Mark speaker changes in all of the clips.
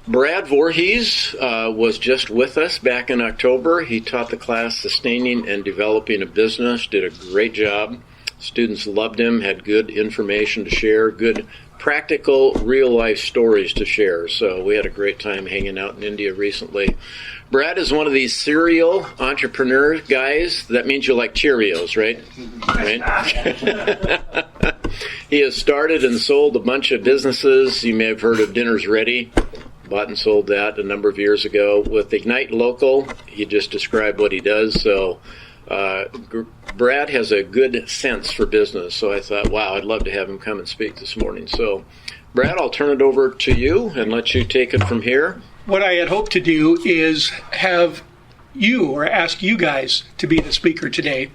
Speaker 1: Brad Voorhees was just with us back in October. He taught the class Sustaining and Developing a Business, did a great job. Students loved him, had good information to share, good practical, real-life stories to share. So we had a great time hanging out in India recently. Brad is one of these serial entrepreneur guys. That means you like Cheerios, right? Right? He has started and sold a bunch of businesses. You may have heard of Dinner's Ready. Bought and sold that a number of years ago. With Ignite Local, he just described what he does. So Brad has a good sense for business. So I thought, wow, I'd love to have him come and speak this morning. So Brad, I'll turn it over to you and let you take it from here.
Speaker 2: What I had hoped to do is have you, or ask you guys, to be the speaker today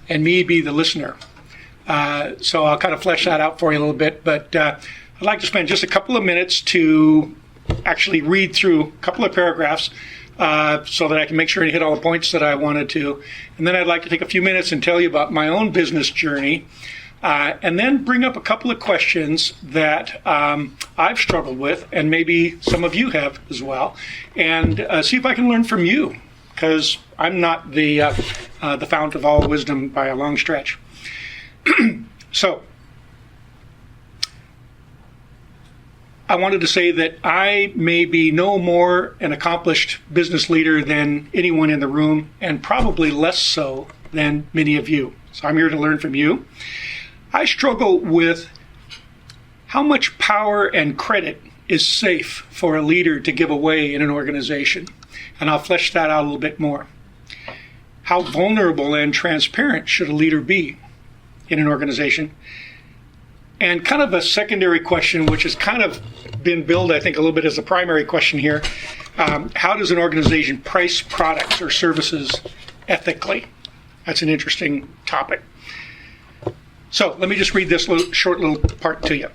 Speaker 2: and me be the listener. So I'll kind of flesh that out for you a little bit, but I'd like to spend just a couple of minutes to actually read through a couple of paragraphs so that I can make sure to hit all the points that I wanted to. And then I'd like to take a few minutes and tell you about my own business journey, and then bring up a couple of questions that I've struggled with, and maybe some of you have as well, and see if I can learn from you, because I'm not the fount of all wisdom by a long stretch. So, I wanted to say that I may be no more an accomplished business leader than anyone in the room, and probably less so than many of you. So I'm here to learn from you. I struggle with how much power and credit is safe for a leader to give away in an organization. And I'll flesh that out a little bit more. How vulnerable and transparent should a leader be in an organization? And kind of a secondary question, which has kind of been billed, I think, a little bit as a primary question here. How does an organization price products or services ethically? That's an interesting topic. So let me just read this short little part to you.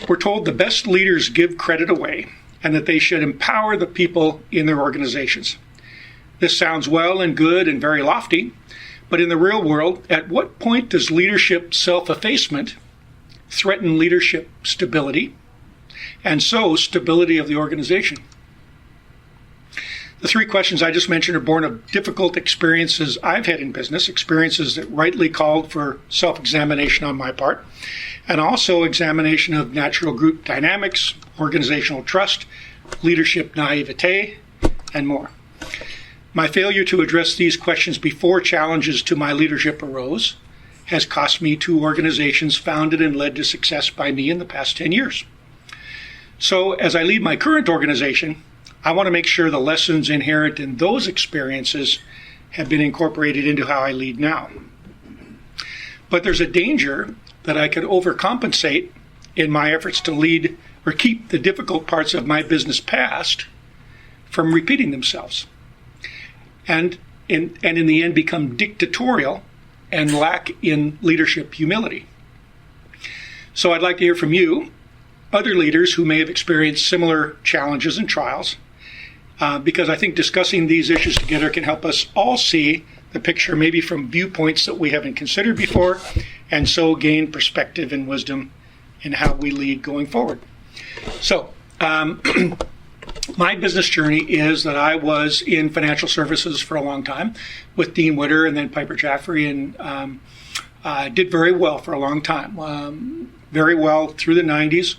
Speaker 2: We're told the best leaders give credit away and that they should empower the people in their organizations. This sounds well and good and very lofty, but in the real world, at what point does leadership self-effacement threaten leadership stability, and so stability of the organization? The three questions I just mentioned are born of difficult experiences I've had in business, experiences that rightly called for self-examination on my part, and also examination of natural group dynamics, organizational trust, leadership naivete, and more. My failure to address these questions before challenges to my leadership arose has cost me 2 organizations founded and led to success by me in the past 10 years. So as I lead my current organization, I want to make sure the lessons inherent in those experiences have been incorporated into how I lead now. But there's a danger that I could overcompensate in my efforts to lead or keep the difficult parts of my business past from repeating themselves, and in the end become dictatorial and lack in leadership humility. So I'd like to hear from you, other leaders who may have experienced similar challenges and trials, because I think discussing these issues together can help us all see the picture maybe from viewpoints that we haven't considered before, and so gain perspective and wisdom in how we lead going forward. So, my business journey is that I was in financial services for a long time with Dean Witter and then Piper Jaffray, and did very well for a long time, very well through the 90s,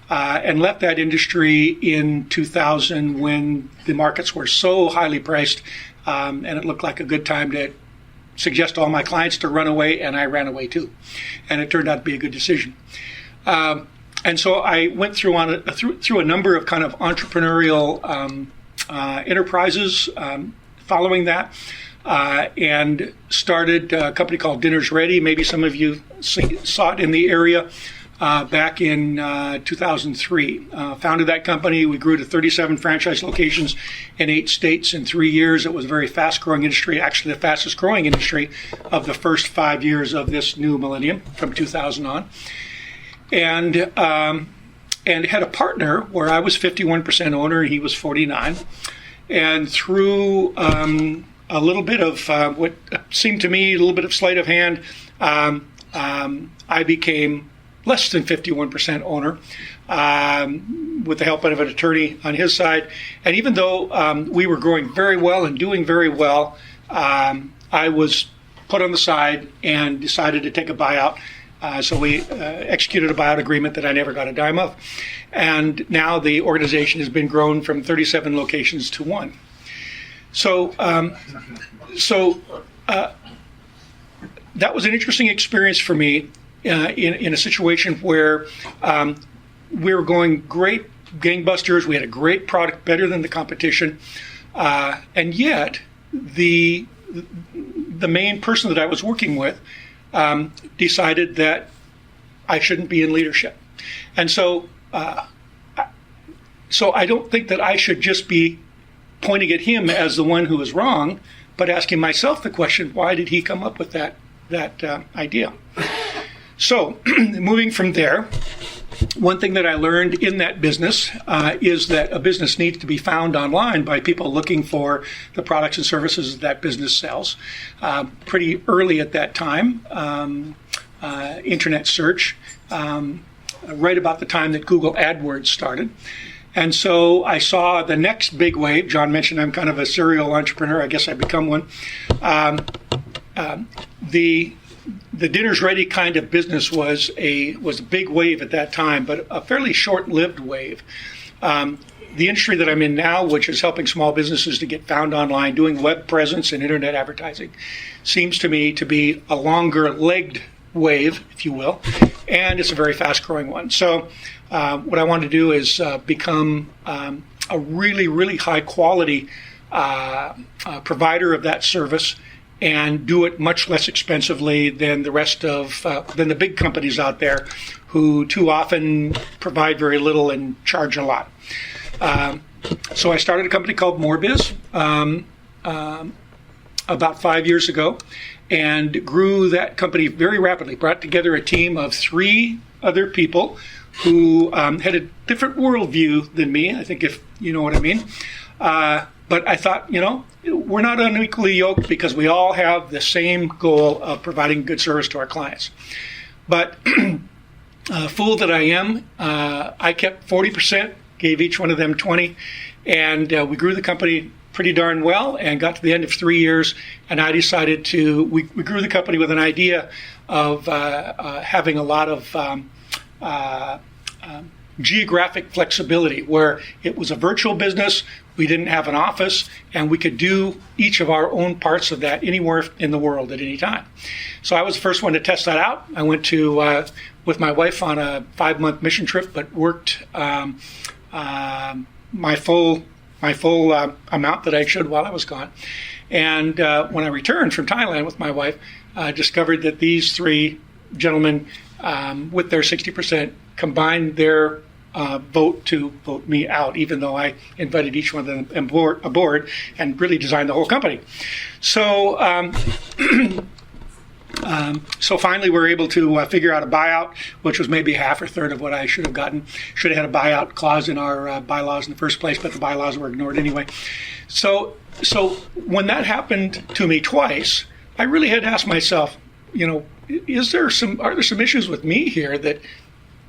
Speaker 2: and left that industry in 2000 when the markets were so highly priced, and it looked like a good time to suggest to all my clients to run away, and I ran away too. And it turned out to be a good decision. And so I went through a number of kind of entrepreneurial enterprises following that, and started a company called Dinner's Ready. Maybe some of you saw it in the area back in 2003. Founded that company. We grew to 37 franchise locations in 8 states in 3 years. It was a very fast-growing industry, actually the fastest-growing industry of the first 5 years of this new millennium, from 2000 on. And had a partner where I was 51% owner and he was 49. And through a little bit of what seemed to me a little bit of sleight of hand, I became less than 51% owner with the help of an attorney on his side. And even though we were growing very well and doing very well, I was put on the side and decided to take a buyout. So we executed a buyout agreement that I never got a dime of. And now the organization has been grown from 37 locations to 1. So that was an interesting experience for me in a situation where we were going great gangbusters. We had a great product, better than the competition. And yet the main person that I was working with decided that I shouldn't be in leadership. And so I don't think that I should just be pointing at him as the one who was wrong, but asking myself the question, why did he come up with that idea? So moving from there, one thing that I learned in that business is that a business needs to be found online by people looking for the products and services that business sells. Pretty early at that time, internet search, right about the time that Google AdWords started. And so I saw the next big wave. John mentioned I'm kind of a serial entrepreneur. I guess I've become one. The dinner's ready kind of business was a big wave at that time, but a fairly short-lived wave. The industry that I'm in now, which is helping small businesses to get found online, doing web presence and internet advertising, seems to me to be a longer-legged wave, if you will, and it's a very fast-growing one. So what I want to do is become a really, really high-quality provider of that service, and do it much less expensively than the rest of than the big companies out there, who too often provide very little and charge a lot. So I started a company called Morbus about 5 years ago, and grew that company very rapidly. Brought together a team of 3 other people who had a different worldview than me. I think, if you know what I mean. But I thought, we're not unequally yoked because we all have the same goal of providing good service to our clients. But fool that I am, I kept 40%, gave each one of them 20, and we grew the company pretty darn well and got to the end of 3 years, and I decided we grew the company with an idea of having a lot of geographic flexibility, where it was a virtual business, we didn't have an office, and we could do each of our own parts of that anywhere in the world at any time. So I was the first one to test that out. I went to with my wife on a 5-month mission trip, but worked my full amount that I should while I was gone. And when I returned from Thailand with my wife, I discovered that these 3 gentlemen, with their 60%, combined their vote to vote me out, even though I invited each one of them aboard and really designed the whole company. So so finally we were able to figure out a buyout, which was maybe half or third of what I should have gotten. Should have had a buyout clause in our bylaws in the first place, but the bylaws were ignored anyway. So when that happened to me twice, I really had to ask myself, are there some issues with me here that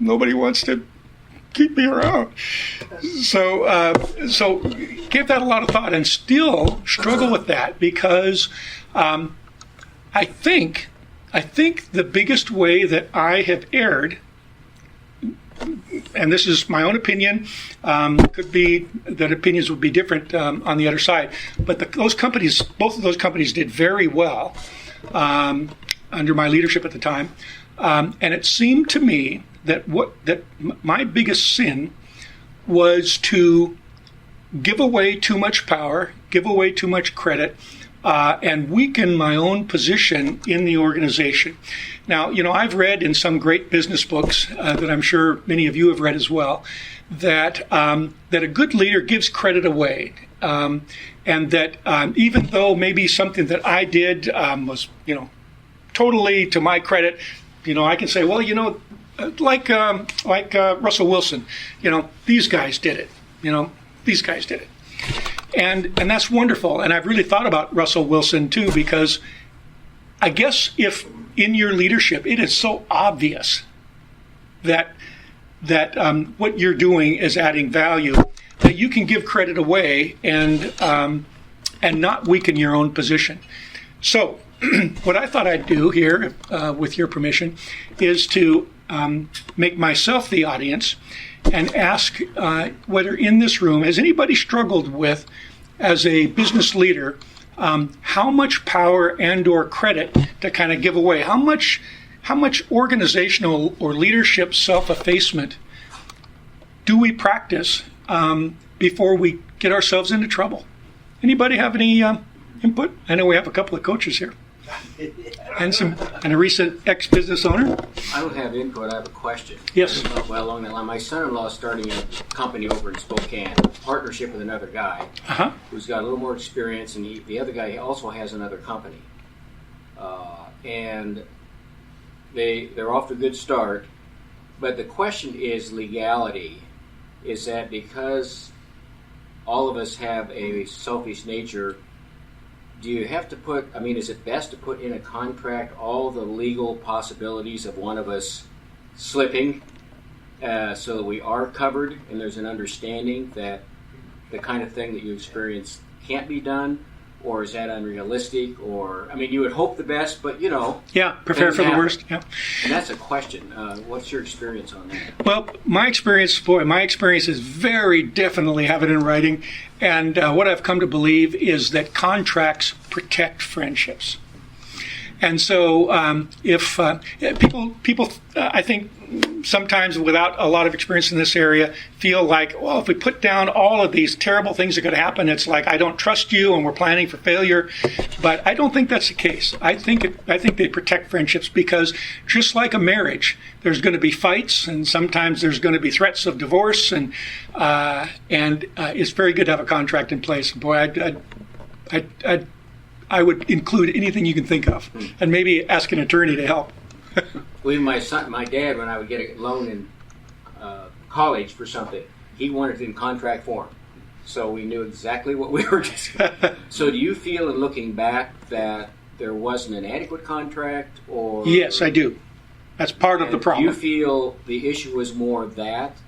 Speaker 2: nobody wants to keep me around? So gave that a lot of thought, and still struggle with that, because I think the biggest way that I have erred, and this is my own opinion, could be that opinions would be different on the other side, but both of those companies did very well under my leadership at the time, and it seemed to me that my biggest sin was to give away too much power, give away too much credit, and weaken my own position in the organization. Now, I've read in some great business books that I'm sure many of you have read as well, that a good leader gives credit away, and that even though maybe something that I did was, totally to my credit, I can say, well, like Russell Wilson, these guys did it. These guys did it. And that's wonderful. And I've really thought about Russell Wilson too, because I guess if in your leadership it is so obvious that that what you're doing is adding value, that you can give credit away and not weaken your own position. So what I thought I'd do here, with your permission, is to make myself the audience and ask whether in this room has anybody struggled with, as a business leader, how much power and or credit to kind of give away. How much organizational or leadership self-effacement do we practice before we get ourselves into trouble? Anybody have any input? I know we have a couple of coaches here. And a recent ex-business owner.
Speaker 3: I don't have input. I have a question.
Speaker 2: Yes.
Speaker 3: Well, along that line, my son-in-law is starting a company over in Spokane, partnership with another guy who's got a little more experience, and the other guy also has another company, and they're off to a good start. But the question is legality. Is that because all of us have a selfish nature? Do you have to put, is it best to put in a contract all the legal possibilities of one of us slipping so that we are covered and there's an understanding that the kind of thing that you experience can't be done? Or is that unrealistic? Or, you would hope the best, but,
Speaker 2: Yeah, prepare for the worst. Yeah.
Speaker 3: And that's a question. What's your experience on that?
Speaker 2: Well, my experience is very definitely have it in writing. And what I've come to believe is that contracts protect friendships. And so if people, I think sometimes without a lot of experience in this area, feel like, well, if we put down all of these terrible things that could happen, it's like, I don't trust you and we're planning for failure. But I don't think that's the case. I think they protect friendships because just like a marriage, there's going to be fights and sometimes there's going to be threats of divorce, and it's very good to have a contract in place. Boy, I would include anything you can think of, and maybe ask an attorney to help.
Speaker 3: Well, even my dad, when I would get a loan in college for something, he wanted it in contract form, so we knew exactly what we were discussing. So, do you feel, in looking back, that there wasn't an adequate contract, or?
Speaker 2: Yes, I do. That's part of the problem.
Speaker 3: Do you feel the issue was more that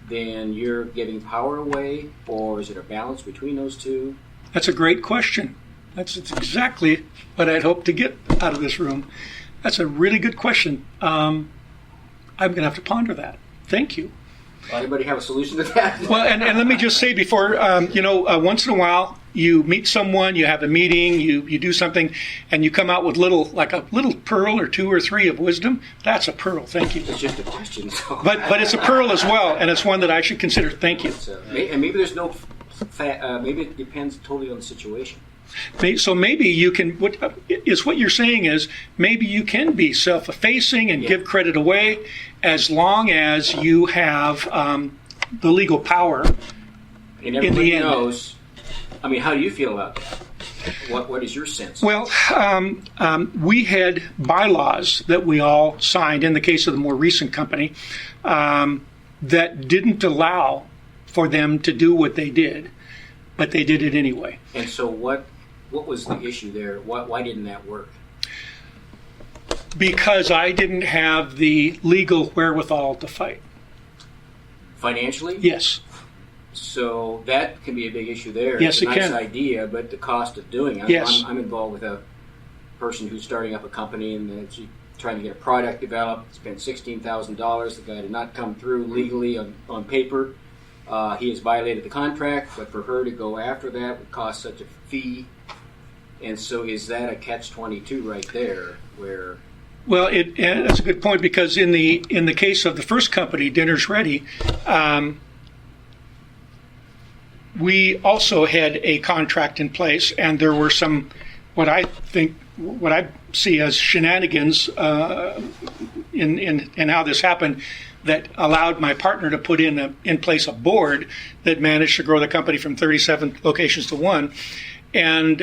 Speaker 3: than you're giving power away, or is it a balance between those two?
Speaker 2: That's a great question. That's exactly what I'd hoped to get out of this room. That's a really good question. I'm going to have to ponder that. Thank you.
Speaker 3: Anybody have a solution to that?
Speaker 2: Well, and let me just say before, once in a while you meet someone, you have a meeting, you do something, and you come out with a little pearl or two or three of wisdom. That's a pearl. Thank you.
Speaker 3: It's just a question. So.
Speaker 2: But it's a pearl as well, and it's one that I should consider. Thank you.
Speaker 3: And maybe there's no, maybe it depends totally on the situation.
Speaker 2: So maybe you can, what you're saying is, maybe you can be self-effacing and give credit away as long as you have the legal power.
Speaker 3: And everybody knows. How do you feel about that? What is your sense?
Speaker 2: Well, we had bylaws that we all signed in the case of the more recent company that didn't allow for them to do what they did, but they did it anyway.
Speaker 3: And so what was the issue there? Why didn't that work?
Speaker 2: Because I didn't have the legal wherewithal to fight.
Speaker 3: Financially?
Speaker 2: Yes.
Speaker 3: So that can be a big issue there.
Speaker 2: Yes,
Speaker 3: it's a nice
Speaker 2: can.
Speaker 3: idea, but the cost of doing it.
Speaker 2: Yes.
Speaker 3: I'm involved with a person who's starting up a company and she's trying to get a product developed. Spent $16,000. The guy did not come through legally on paper. He has violated the contract, but for her to go after that would cost such a fee. And so is that a catch-22 right there where...
Speaker 2: Well, that's a good point, because in the case of the first company, Dinner's Ready, we also had a contract in place, and there were some what I see as shenanigans in how this happened that allowed my partner to put in place a board that managed to grow the company from 37 locations to one, and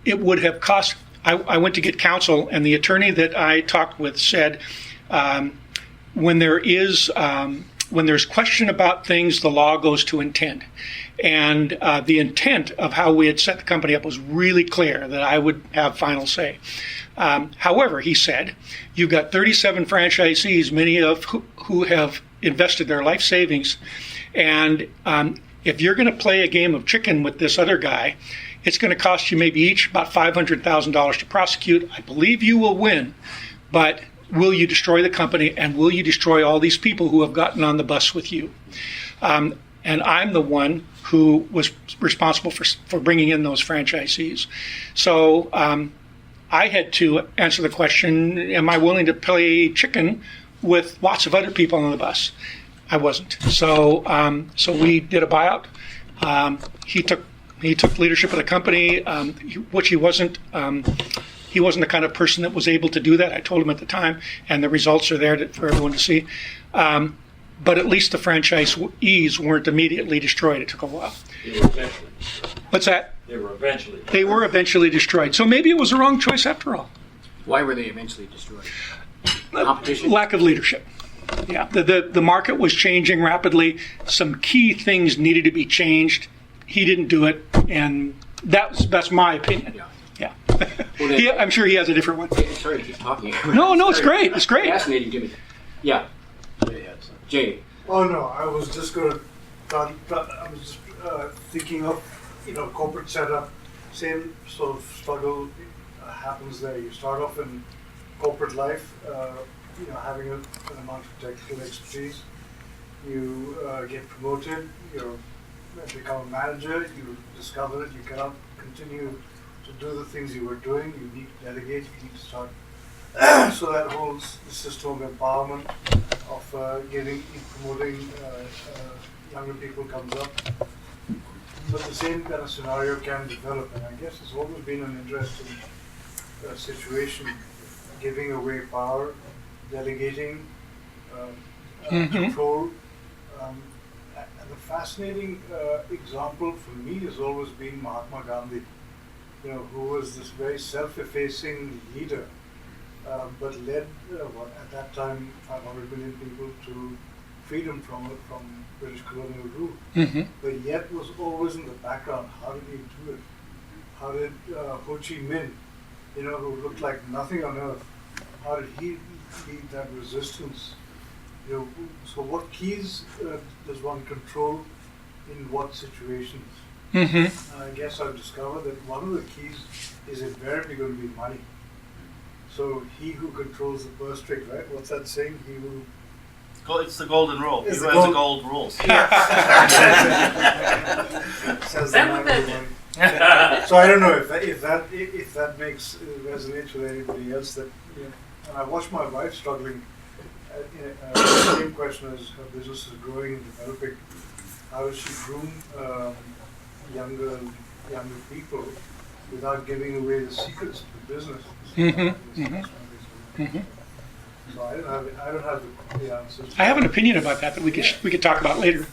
Speaker 2: it would have cost. I went to get counsel, and the attorney that I talked with said, when there is when there's question about things, the law goes to intent. And the intent of how we had set the company up was really clear, that I would have final say. However, he said, you've got 37 franchisees, many of who have invested their life savings. And if you're going to play a game of chicken with this other guy, it's going to cost you maybe each about $500,000 to prosecute. I believe you will win, but will you destroy the company, and will you destroy all these people who have gotten on the bus with you? And I'm the one who was responsible for bringing in those franchisees. So I had to answer the question, am I willing to play chicken with lots of other people on the bus? I wasn't. So we did a buyout. He took leadership of the company, which he wasn't. He wasn't the kind of person that was able to do that. I told him at the time, and the results are there for everyone to see. But at least the franchisees weren't immediately destroyed. It took a while.
Speaker 4: They were eventually.
Speaker 2: What's that?
Speaker 4: They were eventually.
Speaker 2: They were eventually destroyed. So maybe it was the wrong choice after all.
Speaker 3: Why were they eventually destroyed? Competition?
Speaker 2: Lack of leadership. Yeah, the market was changing rapidly. Some key things needed to be changed. He didn't do it, and that's my opinion. Yeah.
Speaker 3: Well,
Speaker 2: I'm sure he has a different one.
Speaker 3: Sorry to keep talking.
Speaker 2: No, it's great. It's great.
Speaker 3: Fascinating to me. Yeah. Jay.
Speaker 5: Oh no, I was just going to. Thinking of corporate setup. Same sort of struggle happens there. You start off in corporate life, having an amount of technical expertise. You get promoted. You become a manager. You discover that you cannot continue to do the things you were doing. You need to delegate. You need to start. So that whole system of empowerment, of promoting younger people comes up. But the same kind of scenario can develop, and I guess it's always been an interesting situation, giving away power, delegating, control. And the fascinating example for me has always been Mahatma Gandhi, who was this very self-effacing leader. But led, at that time, 500 million people to freedom from British colonial rule. Mm-hmm. But yet was always in the background. How did he do it? How did Ho Chi Minh, who looked like nothing on earth, how did he lead that resistance? So what keys does one control in what situations? Mm-hmm. And I guess I've discovered that one of the keys is invariably going to be money. So he who controls the purse string, right? What's that saying? He who...
Speaker 6: It's the golden rule.
Speaker 5: It's
Speaker 6: He
Speaker 5: the
Speaker 6: who has the gold rules.
Speaker 5: Says the man with the money. So I don't know if that makes resonates with anybody else. That and I watched my wife struggling. The same question as her business is growing and developing. How does she groom younger people without giving away the secrets of the business? So I don't have the answers.
Speaker 2: I have an opinion about that we could talk about later.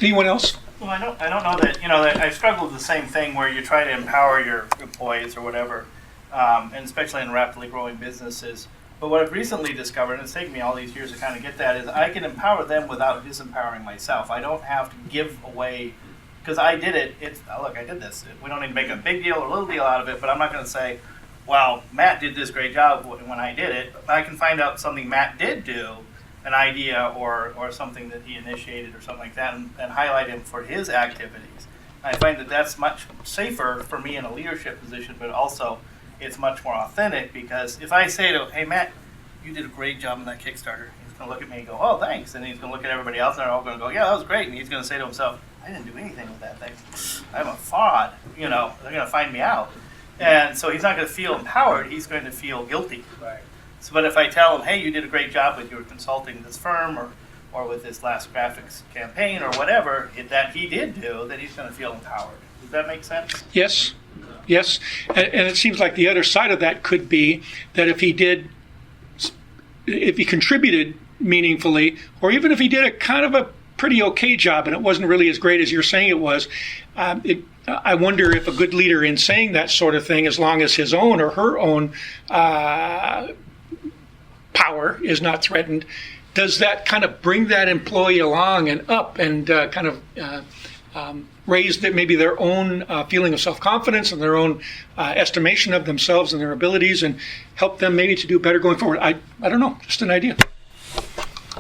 Speaker 2: Anyone else?
Speaker 6: Well, I don't know that that I struggled with the same thing where you try to empower your employees or whatever, and especially in rapidly growing businesses. But what I've recently discovered, and it's taken me all these years to kind of get that, is I can empower them without disempowering myself. I don't have to give away. Because I did it. Look, I did this. We don't need to make a big deal or a little deal out of it, but I'm not going to say, well, Matt did this great job when I did it. I can find out something Matt did do, an idea or something that he initiated or something like that, and highlight him for his activities. I find that that's much safer for me in a leadership position, but also it's much more authentic, because if I say to, hey, Matt, you did a great job in that Kickstarter, he's going to look at me and go, oh, thanks. And he's going to look at everybody else, and they're all going to go, yeah, that was great. And he's going to say to himself, I didn't do anything with that thing. I'm a fraud. They're going to find me out. And so he's not going to feel empowered. He's going to feel guilty.
Speaker 5: Right.
Speaker 6: So, but if I tell him, hey, you did a great job with your consulting this firm or with this last graphics campaign or whatever that he did do, then he's going to feel empowered. Does that make sense?
Speaker 2: Yes. And it seems like the other side of that could be that if he contributed meaningfully, or even if he did a kind of a pretty okay job and it wasn't really as great as you're saying it was, I wonder if a good leader in saying that sort of thing, as long as his own or her own power is not threatened, does that kind of bring that employee along and up and kind of raise maybe their own feeling of self-confidence and their own estimation of themselves and their abilities, and help them maybe to do better going forward? I don't know, just an idea.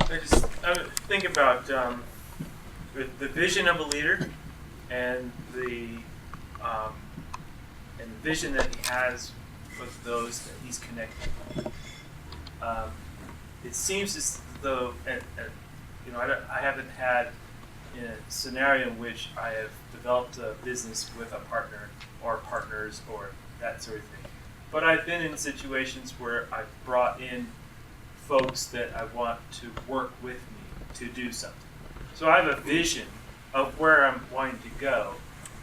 Speaker 4: I think about the vision of a leader and the vision that he has with those that he's connected. It seems as though, I haven't had a scenario in which I have developed a business with a partner or partners or that sort of thing. But I've been in situations where I've brought in folks that I want to work with me to do something. So I have a vision of where I'm wanting to go,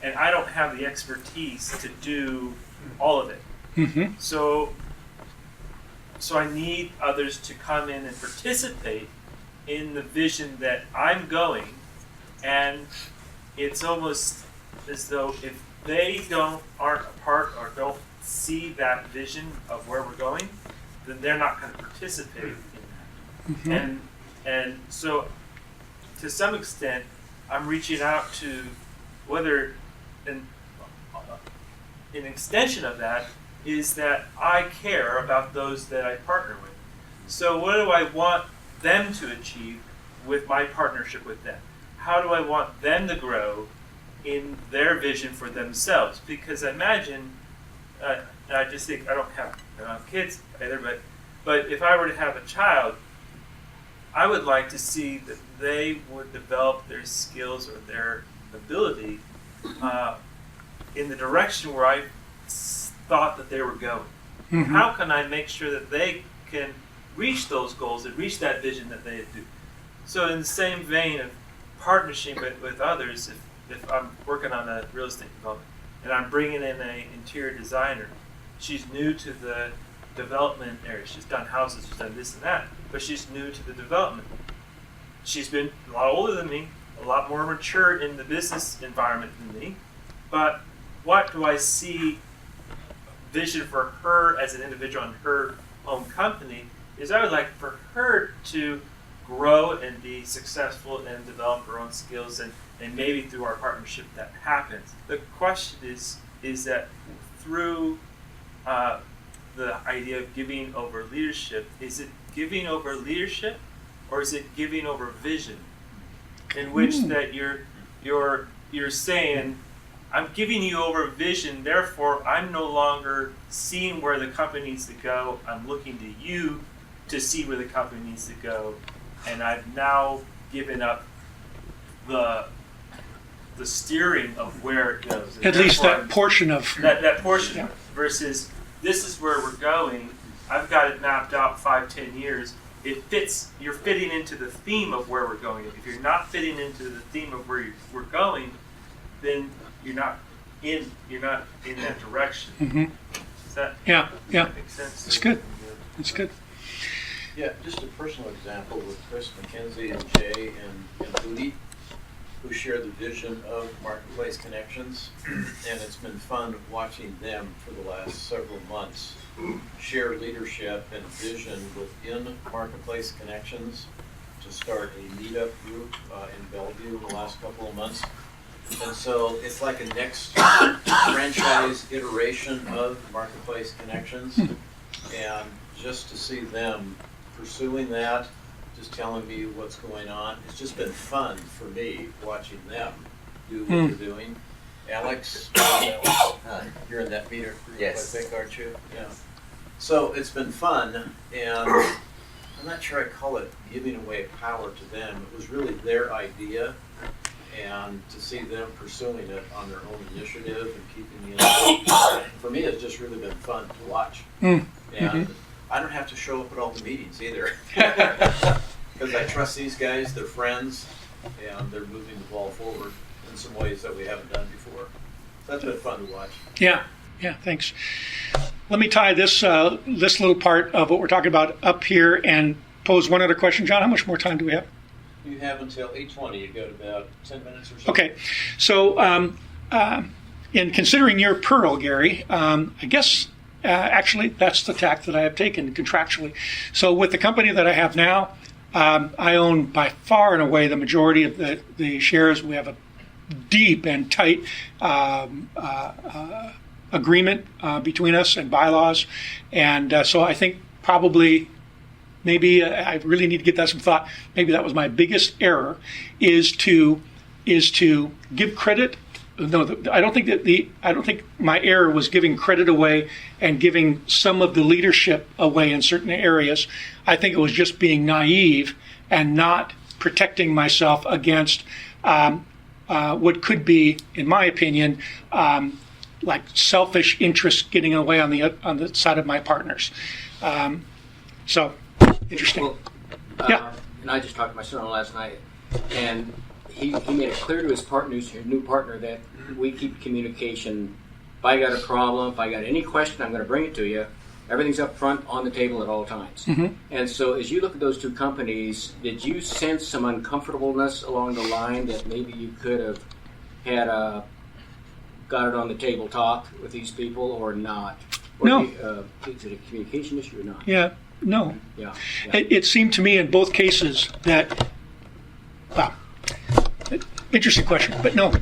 Speaker 4: and I don't have the expertise to do all of it.
Speaker 2: Mm-hmm.
Speaker 4: So I need others to come in and participate in the vision that I'm going, and it's almost as though if they aren't a part or don't see that vision of where we're going, then they're not going to participate in that.
Speaker 2: Mm-hmm.
Speaker 4: And so to some extent, I'm reaching out to whether an extension of that is that I care about those that I partner with. So what do I want them to achieve with my partnership with them? How do I want them to grow in their vision for themselves? Because I imagine, and I just think I don't have kids either, but if I were to have a child, I would like to see that they would develop their skills or their ability in the direction where I thought that they were going.
Speaker 2: Mm-hmm.
Speaker 4: How can I make sure that they can reach those goals and reach that vision that they do? So in the same vein of partnership with others, if I'm working on a real estate development and I'm bringing in an interior designer, she's new to the development area. She's done houses, she's done this and that, but she's new to the development. She's been a lot older than me, a lot more mature in the business environment than me, but what do I see vision for her as an individual in her own company is I would like for her to grow and be successful and develop her own skills, and maybe through our partnership that happens. The question is that through the idea of giving over leadership, is it giving over leadership or is it giving over vision? In which that you're saying, I'm giving you over vision, therefore I'm no longer seeing where the company needs to go. I'm looking to you to see where the company needs to go. And I've now given up the steering of where it goes. And
Speaker 2: At least that
Speaker 4: I'm,
Speaker 2: portion of
Speaker 4: that portion
Speaker 2: Yeah.
Speaker 4: versus this is where we're going. I've got it mapped out 5-10 years. It fits. You're fitting into the theme of where we're going. If you're not fitting into the theme of where we're going, then you're not in that direction.
Speaker 2: Mm-hmm.
Speaker 4: Does that
Speaker 2: Yeah.
Speaker 4: make sense?
Speaker 2: That's good. That's good.
Speaker 1: Yeah, just a personal example with Chris McKenzie and Jay and Udi, who share the vision of Marketplace Connections, and it's been fun watching them for the last several months share leadership and vision within Marketplace Connections to start a meetup group in Bellevue in the last couple of months. And so it's like a next franchise iteration of Marketplace Connections, and just to see them pursuing that, just telling me what's going on, it's just been fun for me watching them do what they're doing. Alex, you're in that meetup group,
Speaker 3: Yes.
Speaker 1: I think, aren't you? Yeah. So it's been fun, and I'm not sure I call it giving away power to them. It was really their idea, and to see them pursuing it on their own initiative and keeping the for me, it's just really been fun to watch. And I don't have to show up at all the meetings either, because I trust these guys. They're friends, and they're moving the ball forward in some ways that we haven't done before. That's been fun to watch.
Speaker 2: Yeah, thanks. Let me tie this this little part of what we're talking about up here and pose one other question. John, how much more time do we have?
Speaker 1: You have until 8:20. You've got about 10 minutes or so.
Speaker 2: Okay, so in considering your pearl, Gary, I guess actually, that's the tack that I have taken contractually. So with the company that I have now, I own by far and away the majority of the shares. We have a deep and tight agreement between us and bylaws. And so I think probably maybe I really need to give that some thought. Maybe that was my biggest error, is to give credit. No, I don't think my error was giving credit away and giving some of the leadership away in certain areas. I think it was just being naive and not protecting myself against what could be, in my opinion, like selfish interests getting away on the side of my partners. So interesting.
Speaker 3: Well,
Speaker 2: Yeah.
Speaker 3: And I just talked to my son last night, and he made it clear to his new partner, that we keep communication. If I got a problem, if I got any question, I'm going to bring it to you. Everything's up front on the table at all times.
Speaker 2: Mm-hmm.
Speaker 3: And so as you look at those two companies, did you sense some uncomfortableness along the line that maybe you could have had got it on the table talk with these people or not? Or
Speaker 2: No.
Speaker 3: Is it a communication issue or not?
Speaker 2: Yeah. No.
Speaker 3: Yeah.
Speaker 2: It seemed to me in both cases that, wow, interesting question, but no.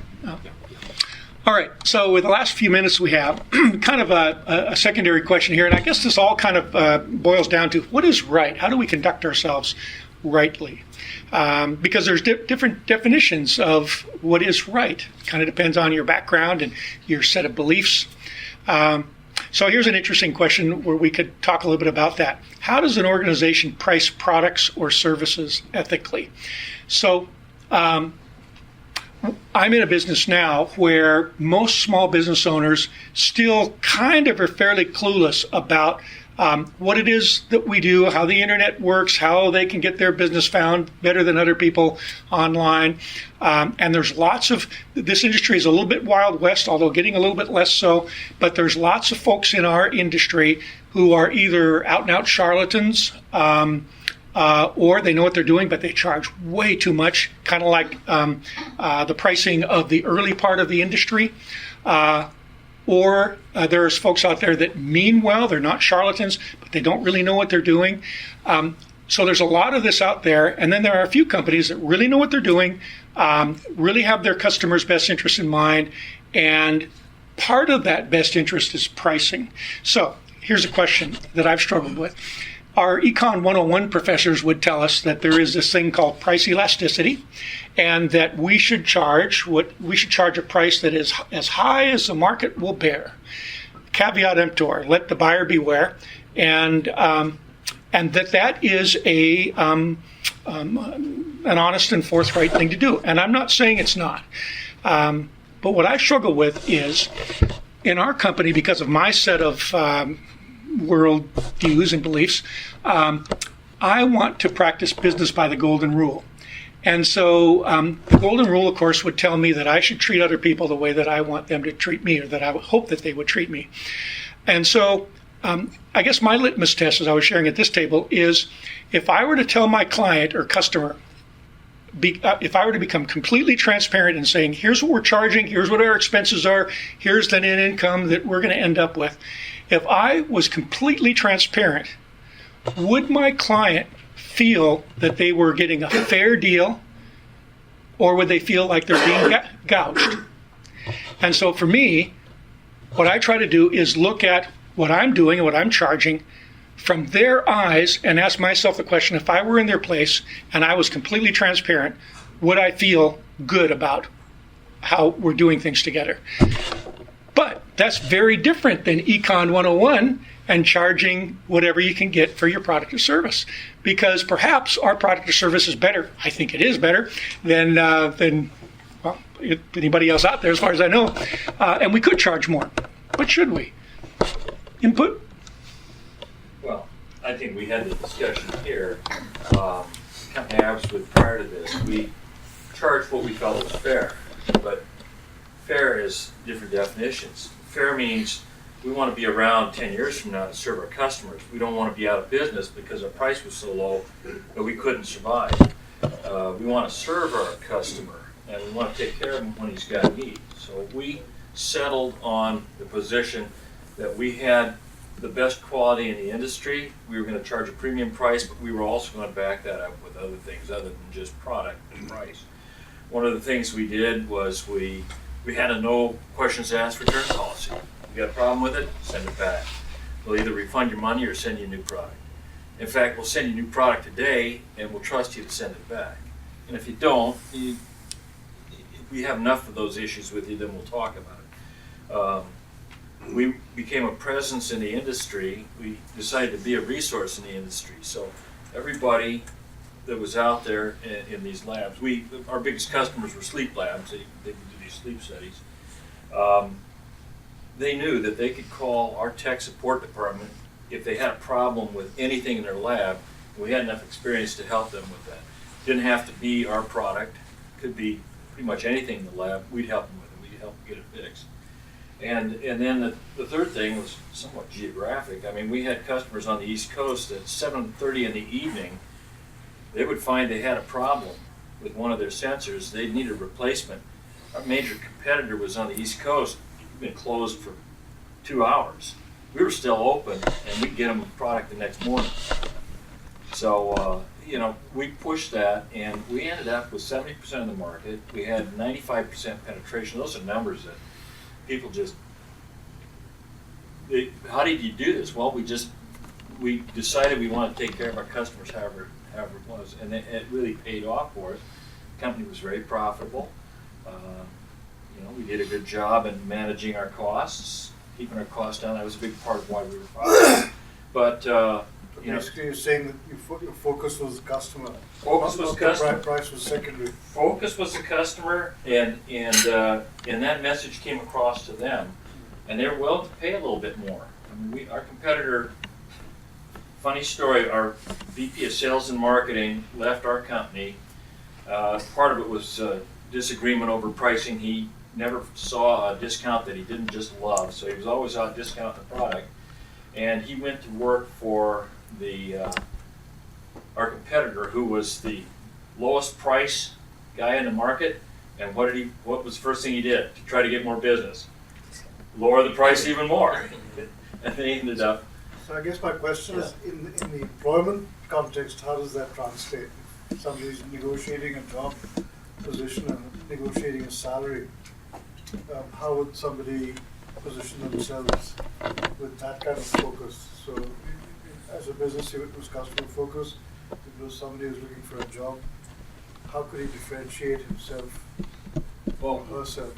Speaker 2: All right, so with the last few minutes we have, kind of a secondary question here, and I guess this all kind of boils down to what is right? How do we conduct ourselves rightly? Because there's different definitions of what is right. It kind of depends on your background and your set of beliefs. So here's an interesting question where we could talk a little bit about that. How does an organization price products or services ethically? So I'm in a business now where most small business owners still kind of are fairly clueless about what it is that we do, how the internet works, how they can get their business found better than other people online. And there's this industry is a little bit Wild West, although getting a little bit less so. But there's lots of folks in our industry who are either out and out charlatans, or they know what they're doing, but they charge way too much, kind of like the pricing of the early part of the industry. Or there's folks out there that mean well, they're not charlatans, but they don't really know what they're doing. So there's a lot of this out there. And then there are a few companies that really know what they're doing, really have their customers' best interest in mind. And part of that best interest is pricing. So here's a question that I've struggled with. Our Econ 101 professors would tell us that there is this thing called price elasticity, and that we should charge a price that is as high as the market will bear. Caveat emptor, let the buyer beware, and that is an honest and forthright thing to do. And I'm not saying it's not, but what I struggle with is in our company, because of my set of world views and beliefs, I want to practice business by the golden rule. And so the golden rule, of course, would tell me that I should treat other people the way that I want them to treat me, or that I would hope that they would treat me. And so I guess my litmus test, as I was sharing at this table, is if I were to tell my client or customer, if I were to become completely transparent and saying, here's what we're charging, here's what our expenses are, here's the net income that we're going to end up with. If I was completely transparent, would my client feel that they were getting a fair deal, or would they feel like they're being gouged? And so for me, what I try to do is look at what I'm doing and what I'm charging from their eyes and ask myself the question, if I were in their place and I was completely transparent, would I feel good about how we're doing things together? But that's very different than Econ 101 and charging whatever you can get for your product or service. Because perhaps our product or service is better, I think it is better, than well, anybody else out there as far as I know. And we could charge more. But should we? Input?
Speaker 7: Well, I think we had the discussion here. Company I was with prior to this, we charged what we felt was fair. But fair is different definitions. Fair means we want to be around 10 years from now to serve our customers. We don't want to be out of business because our price was so low that we couldn't survive. We want to serve our customer, and we want to take care of him when he's got a need. So we settled on the position that we had the best quality in the industry. We were going to charge a premium price, but we were also going to back that up with other things other than just product and price. One of the things we did was we had a no questions asked return policy. You got a problem with it, send it back. We'll either refund your money or send you a new product. In fact, we'll send you a new product today, and we'll trust you to send it back. And if you don't, if we have enough of those issues with you, then we'll talk about it. We became a presence in the industry. We decided to be a resource in the industry. So everybody that was out there in these labs, our biggest customers were sleep labs. They could do these sleep studies. They knew that they could call our tech support department if they had a problem with anything in their lab. We had enough experience to help them with that. Didn't have to be our product. Could be pretty much anything in the lab. We'd help them with it. We'd help them get it fixed. And then the third thing was somewhat geographic. I mean, we had customers on the East Coast at 7:30 in the evening. They would find they had a problem with one of their sensors. They needed a replacement. Our major competitor was on the East Coast. Been closed for 2 hours. We were still open, and we'd get them a product the next morning. So, we pushed that, and we ended up with 70% of the market. We had 95% penetration. Those are numbers that people just, how did you do this? Well, we decided we wanted to take care of our customers however it was, and it really paid off for us. The company was very profitable. We did a good job in managing our costs, keeping our costs down. That was a big part of why we were profitable. But
Speaker 5: basically, you're saying that your focus was the customer.
Speaker 7: Focus was customer.
Speaker 5: Price was secondary.
Speaker 7: Focus was the customer, and that message came across to them, and they were willing to pay a little bit more. I mean, our competitor. Funny story. Our VP of Sales and Marketing left our company. Part of it was disagreement over pricing. He never saw a discount that he didn't just love, so he was always out discounting the product. And he went to work for our competitor, who was the lowest price guy in the market. And what was the first thing he did to try to get more business? Lower the price even more. And they ended up.
Speaker 5: So I guess my question is, in the employment context, how does that translate? If somebody's negotiating a job position and negotiating a salary, how would somebody position themselves with that kind of focus? So as a business, it was customer focused. If it was somebody who's looking for a job, how could he differentiate himself or herself?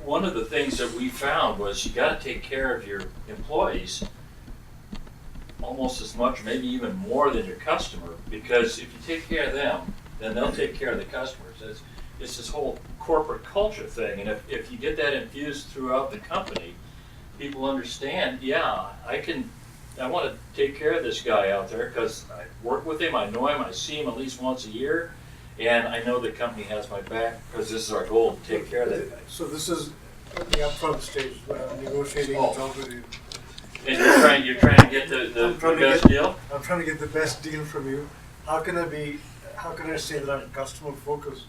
Speaker 7: One of the things that we found was you got to take care of your employees almost as much, maybe even more than your customer, because if you take care of them, then they'll take care of the customers. It's this whole corporate culture thing, and if you get that infused throughout the company, people understand, I want to take care of this guy out there because I work with him, I know him, I see him at least once a year, and I know the company has my back because this is our goal, to take care of that guy.
Speaker 5: So this is the upfront stage, negotiating a job with you.
Speaker 7: And you're trying to get the best deal?
Speaker 5: I'm trying to get the best deal from you. How can I say that I'm customer focused?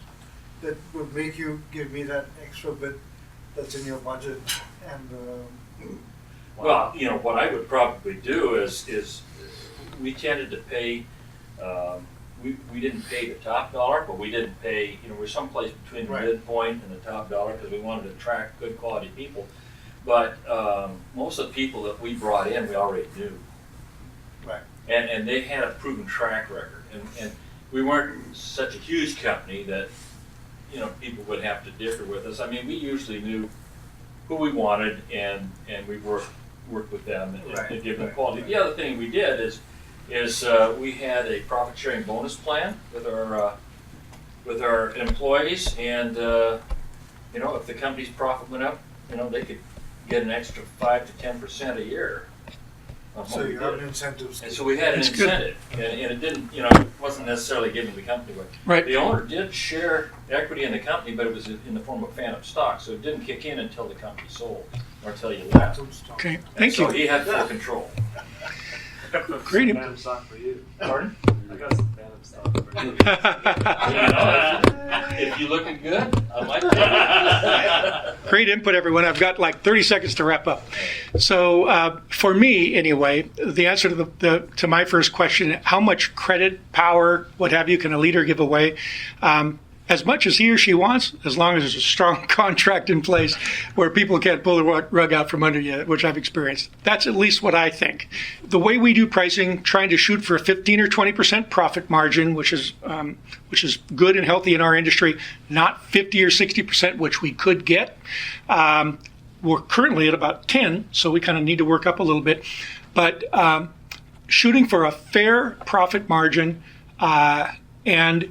Speaker 5: That would make you give me that extra bit that's in your budget. And
Speaker 7: well, what I would probably do is we tended to pay. We didn't pay the top dollar, but we didn't pay. We're someplace between the midpoint and the top dollar because we wanted to attract good quality people. But most of the people that we brought in, we already knew.
Speaker 5: Right.
Speaker 7: And they had a proven track record. And we weren't such a huge company that people would have to differ with us. I mean, we usually knew who we wanted, and we worked with them and give them quality. The other thing we did is we had a profit sharing bonus plan with our employees, and if the company's profit went up, they could get an extra 5 to 10% a year.
Speaker 5: So you had an incentive scheme.
Speaker 7: And so we had an
Speaker 2: That's
Speaker 7: incentive, and it didn't, it wasn't necessarily giving the company away.
Speaker 2: Right.
Speaker 7: The owner did share equity in the company, but it was in the form of phantom stock, so it didn't kick in until the company sold or until you left.
Speaker 2: Okay, thank
Speaker 7: So
Speaker 2: you.
Speaker 7: he had full control.
Speaker 2: Great.
Speaker 4: Phantom stock for you.
Speaker 7: Pardon?
Speaker 4: I got some phantom stock for you.
Speaker 7: If you looking good, I might take it.
Speaker 2: Great input, everyone. I've got like 30 seconds to wrap up. So for me, anyway, the answer to to my first question, how much credit, power, what have you, can a leader give away? As much as he or she wants, as long as there's a strong contract in place where people can't pull the rug out from under you, which I've experienced. That's at least what I think. The way we do pricing, trying to shoot for a 15 or 20% profit margin, which is good and healthy in our industry, not 50 or 60%, which we could get. We're currently at about 10, so we kind of need to work up a little bit. But shooting for a fair profit margin and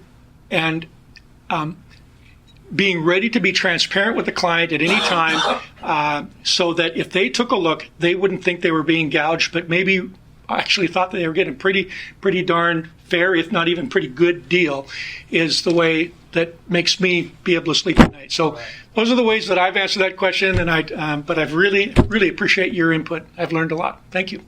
Speaker 2: being ready to be transparent with the client at any time, so that if they took a look, they wouldn't think they were being gouged, but maybe actually thought that they were getting pretty darn fair, if not even pretty good deal, is the way that makes me be able to sleep at night. So those are the ways that I've answered that question, and but I've really appreciate your input. I've learned a lot. Thank you.